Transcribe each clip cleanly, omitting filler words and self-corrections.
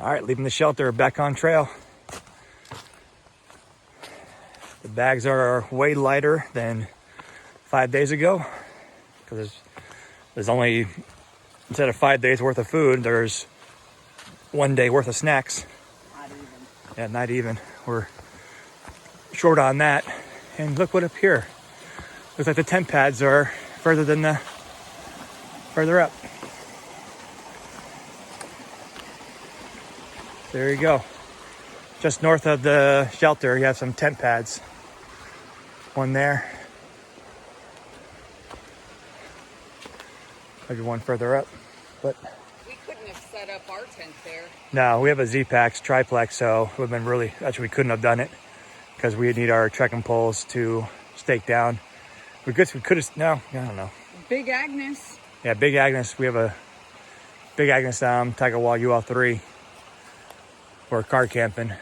All right, leaving the shelter, back on trail. The bags are way lighter than 5 days ago because there's only, instead of 5 days worth of food, there's 1 day worth of snacks. Not even. Yeah, not even. We're short on that. And look what up here. Looks like the tent pads are further up. There you go. Just north of the shelter, you have some tent pads. One there. Maybe one further up. But We couldn't have set up our tent there. no, we have a Z-Pax triplex, so it would have been really, actually we couldn't have done it because we need our trekking poles to stake down. We could have, no, I don't know. Big Agnes. Yeah, Big Agnes. We have a Big Agnes Tiger Wall UL3 for car camping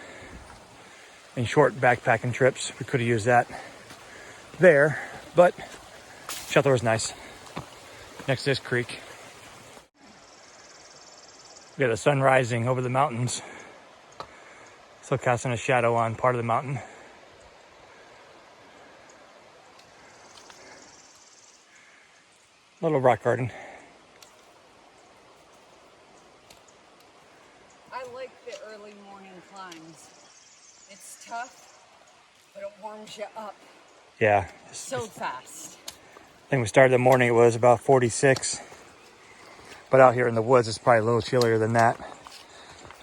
and short backpacking trips. We could have used that there, but shelter was nice next to this creek. We got the sun rising over the mountains, still casting a shadow on part of the mountain. Little rock garden. I like the early morning climbs. It's tough, but it warms you up Yeah. so fast. I think we started the morning, it was about 46. But out here in the woods, it's probably a little chillier than that.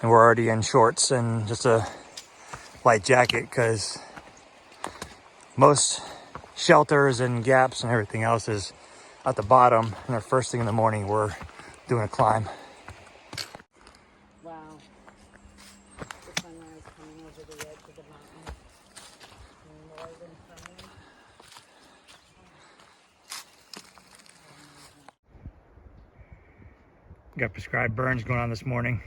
And we're already in shorts and just a light jacket because most shelters and gaps and everything else is at the bottom. And our first thing in the morning, we're doing a climb. Wow. The sunrise coming over the edge of the mountain. Northern sunrise. Got prescribed burns going on this morning.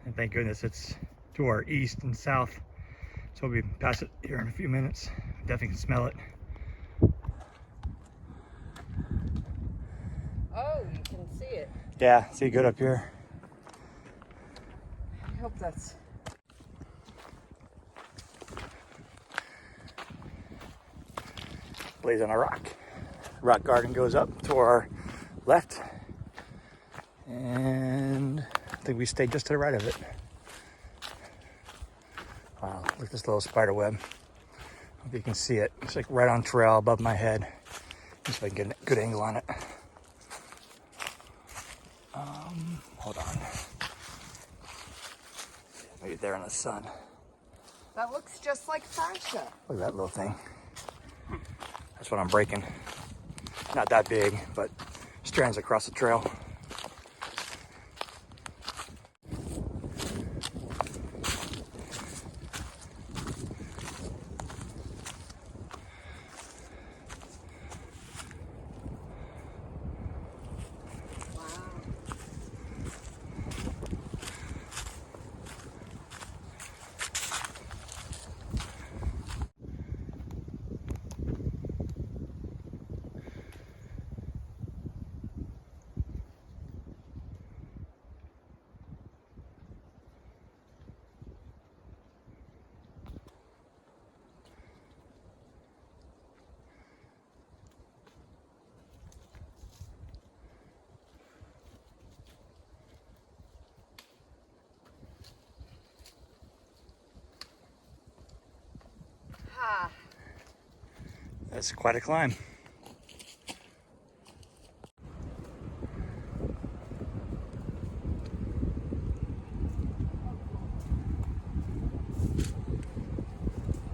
And thank goodness it's to our east and south. So we'll be past it here in a few minutes. Definitely can smell it. Oh, you can see it. Yeah, see good up here. I hope that's... Lays on a rock. Rock garden goes up to our left. And I think we stayed just to the right of it. Wow, look at this little spider web. Hope you can see it. It's like right on trail above my head. Just so I can get a good angle on it. Hold on. Maybe there in the sun. That looks just like fascia. Look at that little thing. That's what I'm breaking. Not that big, but strands across the trail. Ha. That's quite a climb.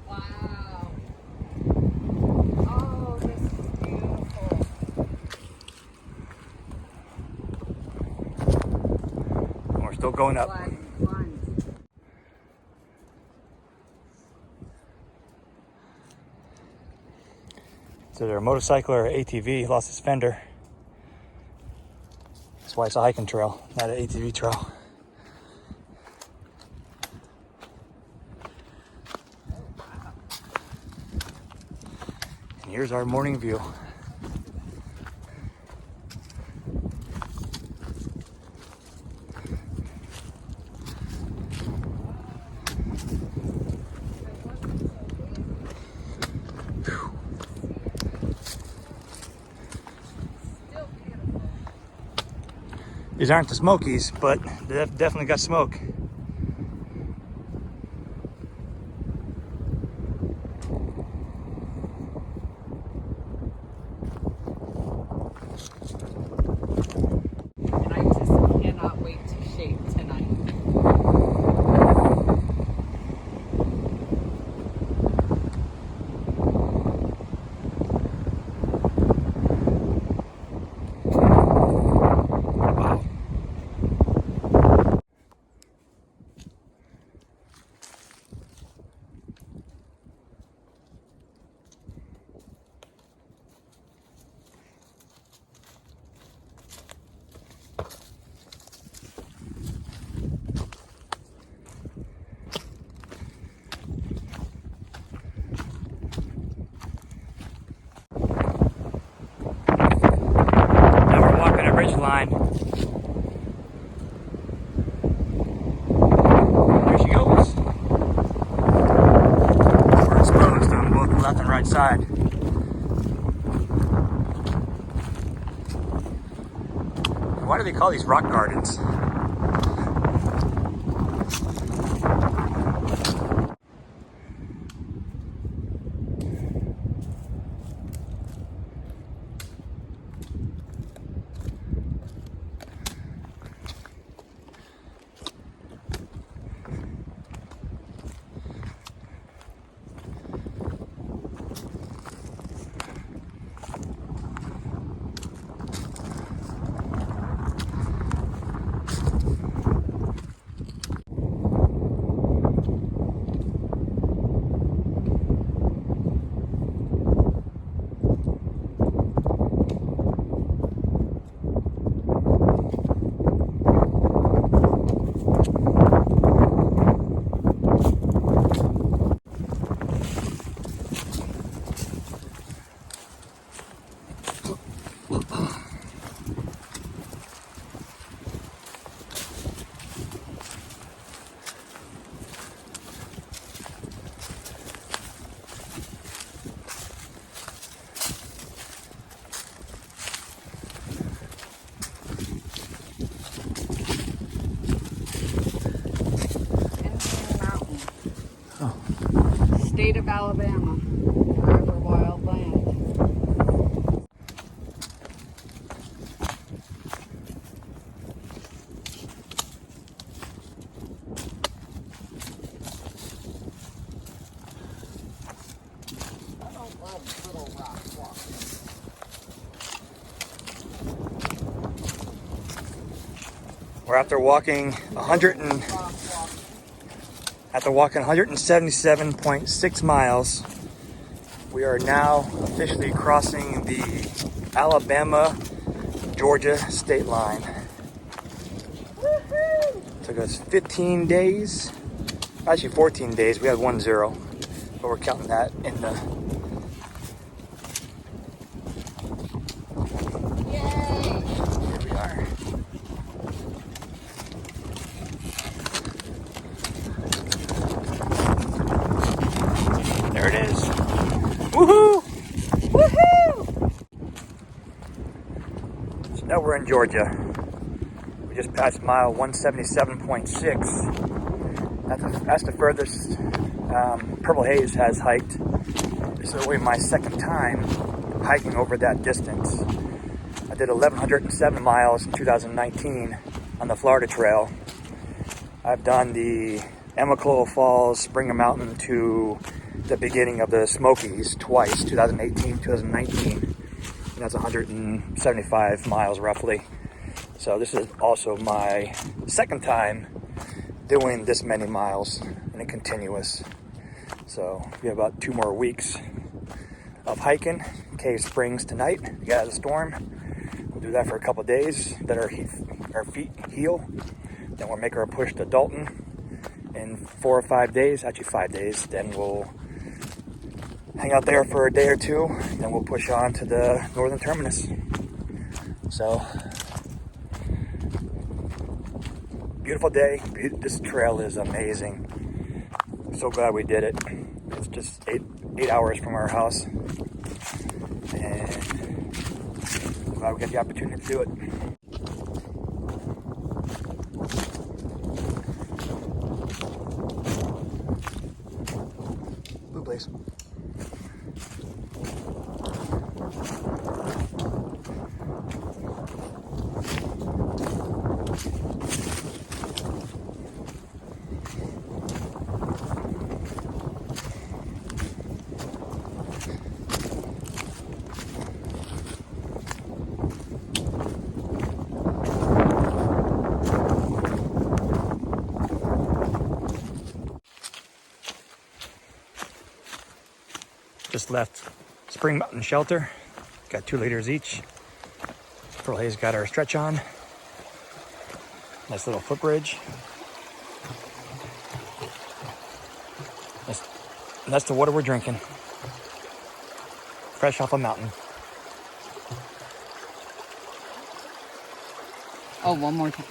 Wow. Oh, this is beautiful. We're still going up. Glad you climbed. So either a motorcycle or ATV lost its fender. That's why it's a hiking trail, not an ATV trail. And here's our morning view. These aren't the Smokies, but they definitely got smoke. And I just cannot wait to shave tonight. Now we're walking a ridge line. There she goes. We're exposed on both the left and right side. Why do they call these rock gardens? State of Alabama, forever wild land. I don't love little rock walks. We're after walking 177.6 miles. We are now officially crossing the Alabama-Georgia state line. Woohoo! Took us 15 days, actually 14 days. We had 1-0, but we're counting that in the. Yay! Here we are. There it is. Woohoo! Woohoo! So now we're in Georgia. We just passed mile 177.6. That's the furthest Purple Haze has hiked. This is only my second time hiking over that distance. I did 1,107 miles in 2019 on the Florida Trail. I've done the Emaclo Falls, Springer Mountain to the beginning of the Smokies twice, 2018, 2019. And that's 175 miles roughly. So this is also my second time doing this many miles in a continuous. So we have about 2 more weeks of hiking. Cave Springs tonight to get out of the storm. We'll do that for a couple of days, let our feet heal. Then we'll make our push to Dalton in 4 or 5 days, actually 5 days. Then we'll hang out there for a day or two. Then we'll push on to the northern terminus. So, beautiful day. This trail is amazing. So glad we did it. It's just 8 hours from our house. And I'm glad we got the opportunity to do it. Blue blaze. Just left Spring Mountain Shelter. Got 2 liters each. Pearl Hayes got our stretch on. Nice little footbridge. That's the water we're drinking. Fresh off a mountain. Oh, one more time.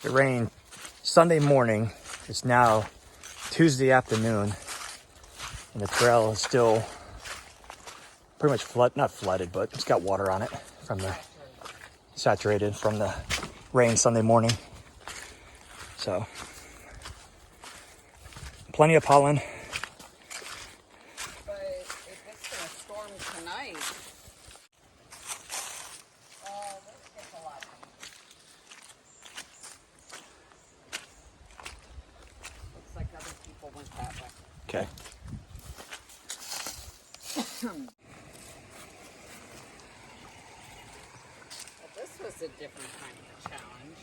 It rained Sunday morning. It's now Tuesday afternoon, and the trail is still pretty much not flooded, but it's got water on it from the saturated from the rain Sunday morning. So plenty of pollen. But if it's going to storm tonight, this gets a lot. Looks like other people went that way. Okay. Well, this was a different kind of a challenge.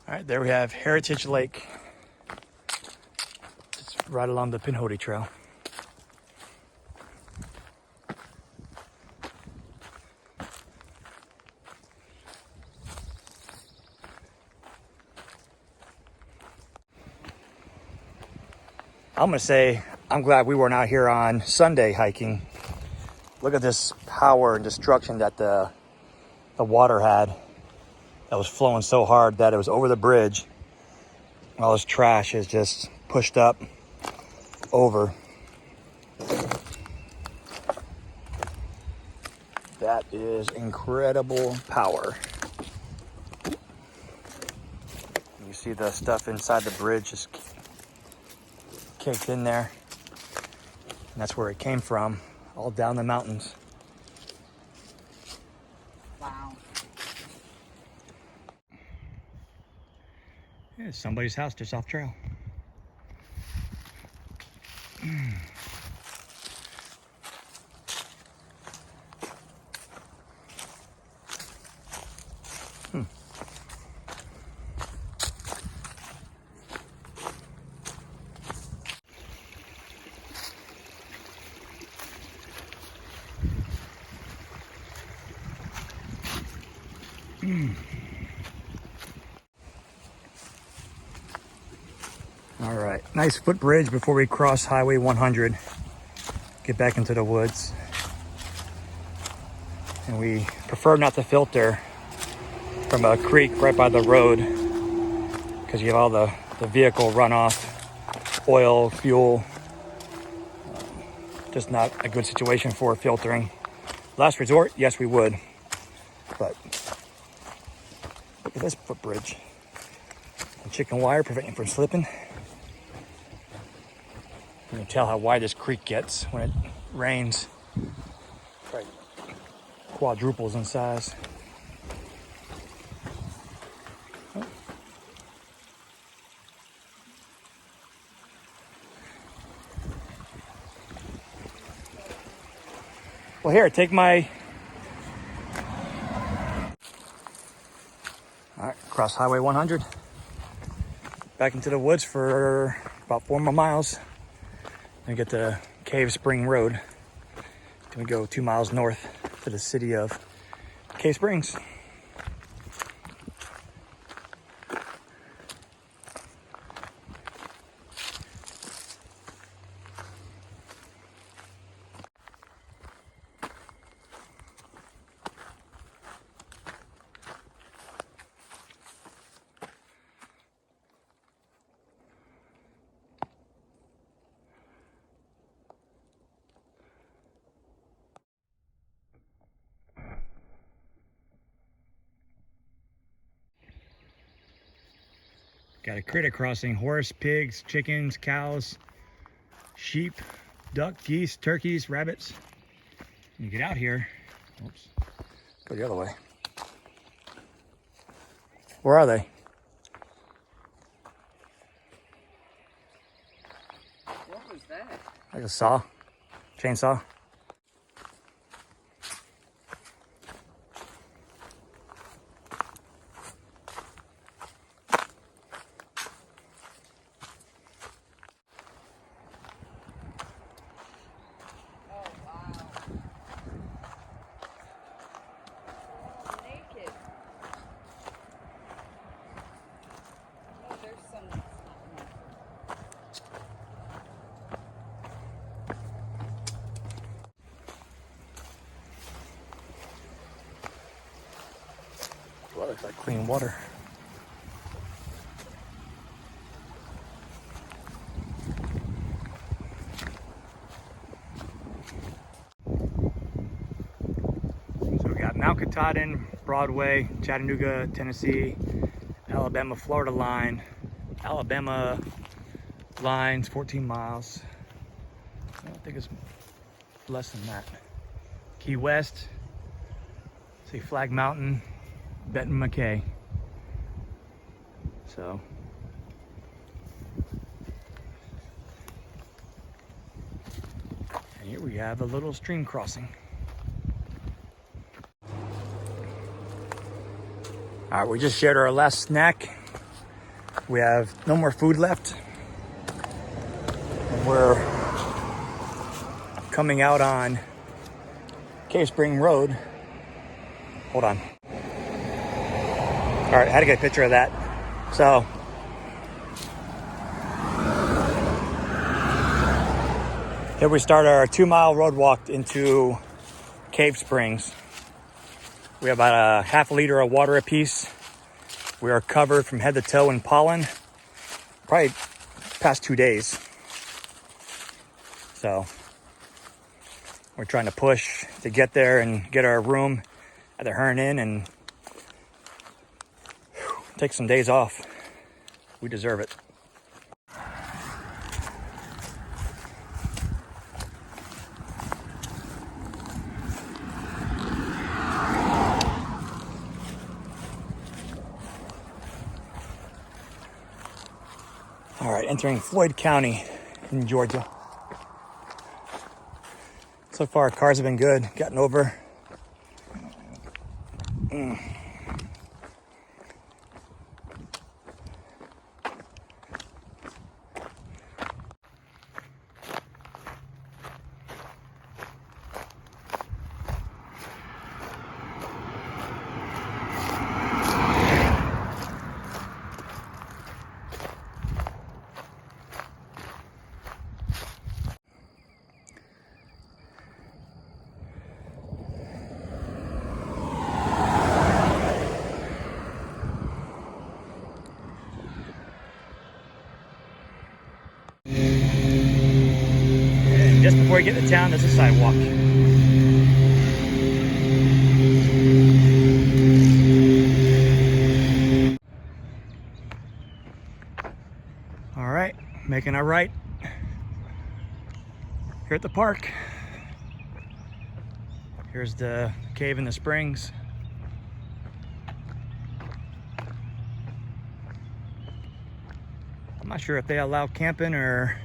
All right, there we have Heritage Lake. It's right along the Pinhoti Trail. I'm gonna say I'm glad we weren't out here on Sunday hiking. Look at this power and destruction that the water had. That was flowing so hard that it was over the bridge. All this trash is just pushed up over. That is incredible power. You see the stuff inside the bridge just caked in there. And that's where it came from, all down the mountains. Wow. Yeah, somebody's house just off trail. All right, nice footbridge before we cross Highway 100. Get back into the woods. And we prefer not to filter from a creek right by the road because you have all the vehicle runoff, oil, fuel. Just not a good situation for filtering. Last resort, yes, we would. But look at this footbridge. The chicken wire preventing from slipping. You can tell how wide this creek gets when it rains. Right. Quadruples in size. Oh. Well, here, take my... All right, cross Highway 100. Back into the woods for about 4 more miles. And get to Cave Spring Road. Then we go 2 miles north to the city of Cave Springs. Got a critter crossing: horse, pigs, chickens, cows, sheep, duck, geese, turkeys, rabbits. When you get out here, oops, go the other way. Where are they? What was that? Like a saw, chainsaw. Naked. Oh, there's some that's not naked. Well, that looks like clean water. So we got Mount Katahdin, Broadway, Chattanooga, Tennessee, Alabama, Florida line. Alabama lines 14 miles. I don't think it's less than that. Key West, see Flag Mountain, Benton McKay. So and here we have a little stream crossing. All right, we just shared our last snack. We have no more food left. And we're coming out on Cave Spring Road. Hold on. All right, I had to get a picture of that. So, here we start our 2-mile road walk into Cave Springs. We have about a half a liter of water apiece. We are covered from head to toe in pollen, probably past 2 days. So we're trying to push to get there and get our room at the Hearn Inn and take some days off. We deserve it. All right, entering Floyd County in Georgia. So far, cars have been good, gotten over. And just before you get to town, there's a sidewalk. All right, making a right here at the park. Here's the cave in the springs. I'm not sure if they allow camping or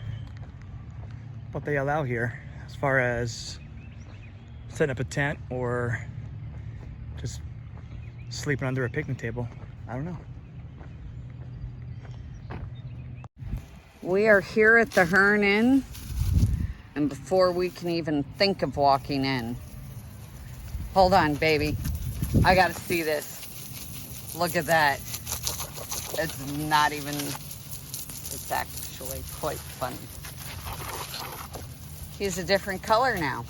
what they allow here as far as setting up a tent or just sleeping under a picnic table. I don't know. We are here at the Hearn Inn, and before we can even think of walking in, hold on, baby. I gotta see this. Look at that. It's not even, it's actually quite funny. He's a different color now.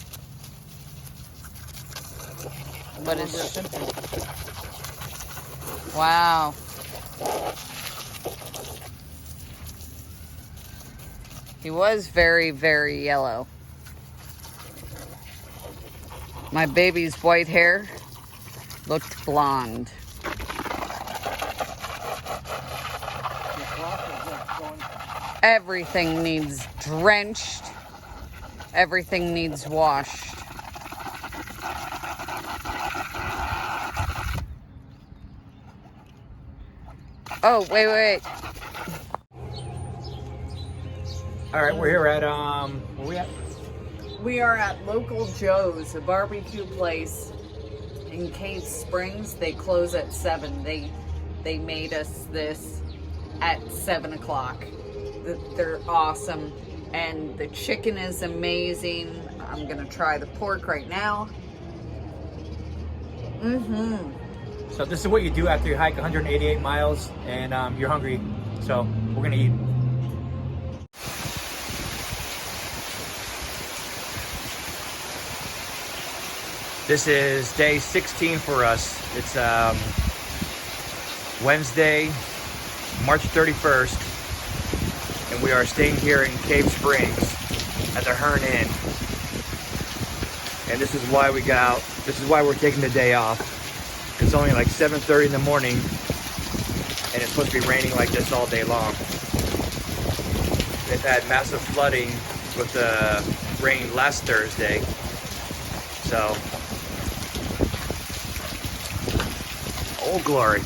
But it's, wow. He was very, very yellow. My baby's white hair looked blonde. Everything needs drenched. Everything needs washed. Oh, wait. All right, we're here at, where we at? We are at Local Joe's, a barbecue place in Cave Springs. They close at 7. They made us this at 7 o'clock. They're awesome. And the chicken is amazing. I'm gonna try the pork right now. So this is what you do after you hike 188 miles and you're hungry. So we're gonna eat. This is day 16 for us. It's Wednesday, March 31st, and we are staying here in Cave Springs at the Hearn Inn. And this is why we got out. This is why we're taking the day off. It's only like 7:30 in the morning, and it's supposed to be raining like this all day long. They've had massive flooding with the rain last Thursday. So, oh glory.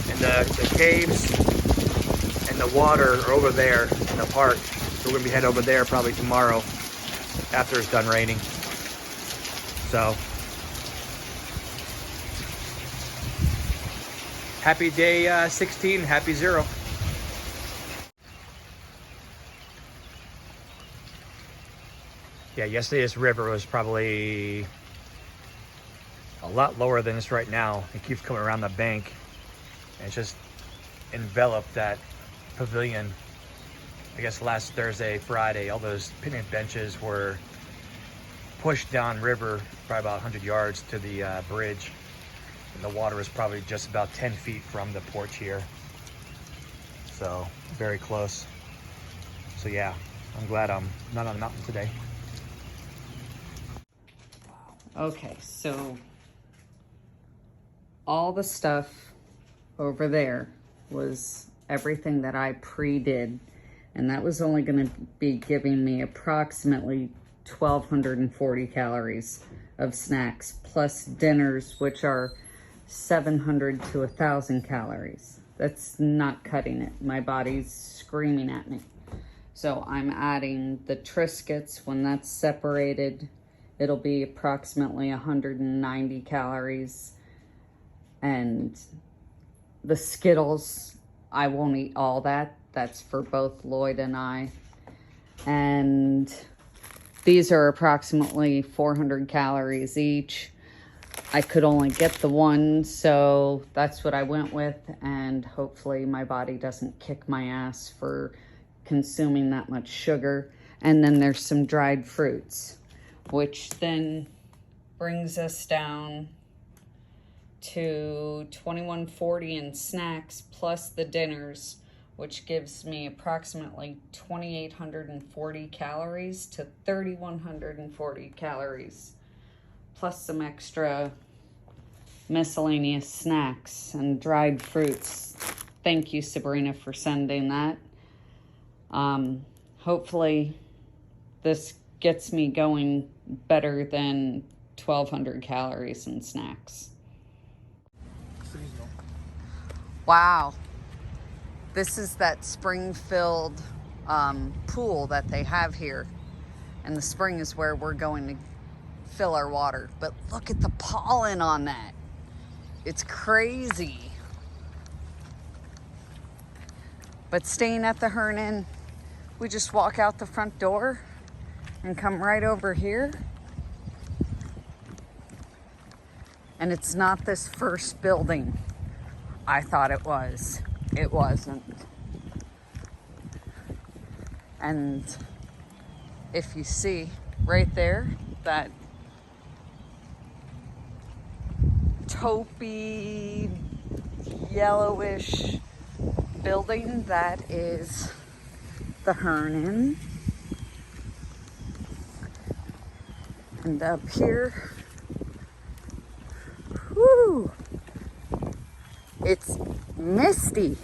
And the caves and the water are over there in the park. So we're gonna be heading over there probably tomorrow after it's done raining. So, happy day 16, happy 0. Yeah, yesterday's river was probably a lot lower than this right now. It keeps coming around the bank and it's just enveloped that pavilion. I guess last Thursday, Friday, all those picnic benches were pushed down river probably about 100 yards to the bridge. And the water is probably just about 10 feet from the porch here. So very close. So yeah, I'm glad I'm not on the mountain today. Okay, so all the stuff over there was everything that I pre-did, and that was only going to be giving me approximately 1,240 calories of snacks, plus dinners, which are 700 to 1,000 calories. That's not cutting it. My body's screaming at me. So I'm adding the Triscuits. When that's separated, it'll be approximately 190 calories. And the Skittles, I won't eat all that. That's for both Lloyd and I. And these are approximately 400 calories each. I could only get the one, so that's what I went with. And hopefully my body doesn't kick my ass for consuming that much sugar. And then there's some dried fruits, which then brings us down to 2140 in snacks plus the dinners, which gives me approximately 2,840 calories to 3,140 calories, plus some extra miscellaneous snacks and dried fruits. Thank you, Sabrina, for sending that. Hopefully this gets me going better than 1,200 calories in snacks. Wow. This is that spring-filled pool that they have here. And the spring is where we're going to fill our water. But look at the pollen on that. It's crazy. But staying at the Hearn Inn, we just walk out the front door and come right over here. And it's not this first building. I thought it was. It wasn't. And if you see right there, that taupey, yellowish building, that is the Hearn Inn. And up here, whoo, it's misty.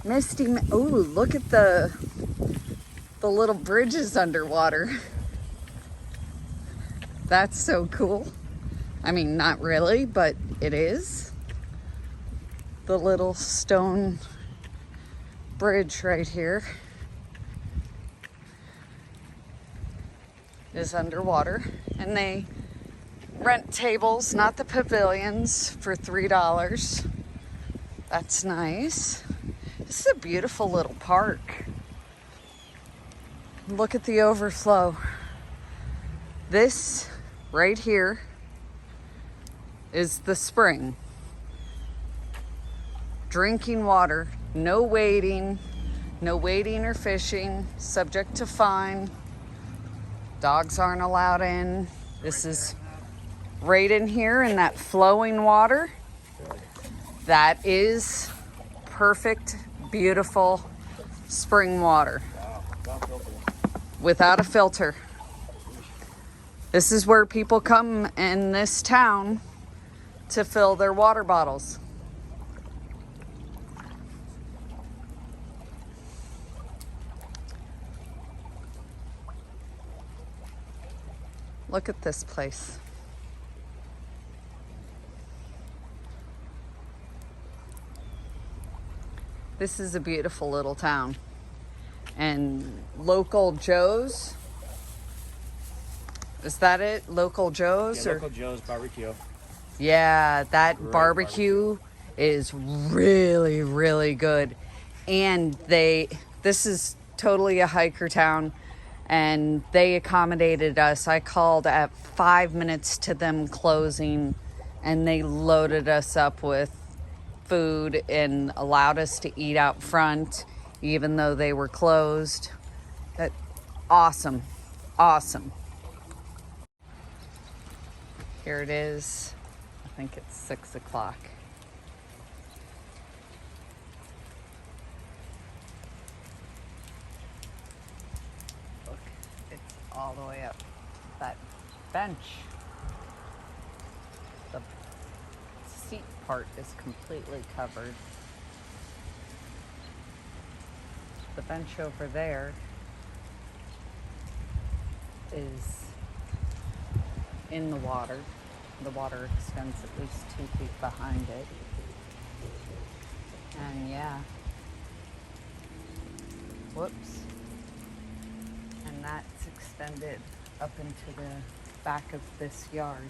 Misty, oh, look at the little bridges underwater. That's so cool. I mean, not really, but it is. The little stone bridge right here is underwater, and they rent tables, not the pavilions, for $3. That's nice. This is a beautiful little park. Look at the overflow. This right here is the spring. Drinking water, no wading or fishing, subject to fine. Dogs aren't allowed in. This is right in here in that flowing water. That is perfect, beautiful spring water. Without a filter. This is where people come in this town to fill their water bottles. Look at this place. This is a beautiful little town. And Local Joe's, is that it? Local Joe's? Yeah, or? Local Joe's barbecue. Yeah, that Great barbecue is really, really good. And this is totally a hiker town, and they accommodated us. I called at 5 minutes to them closing, and they loaded us up with food and allowed us to eat out front, even though they were closed. Awesome. Awesome. Here it is. I think it's 6 o'clock. Look, it's all the way up that bench. The seat part is completely covered. The bench over there is in the water. The water extends at least 2 feet behind it. And yeah. Whoops. And that's extended up into the back of this yard.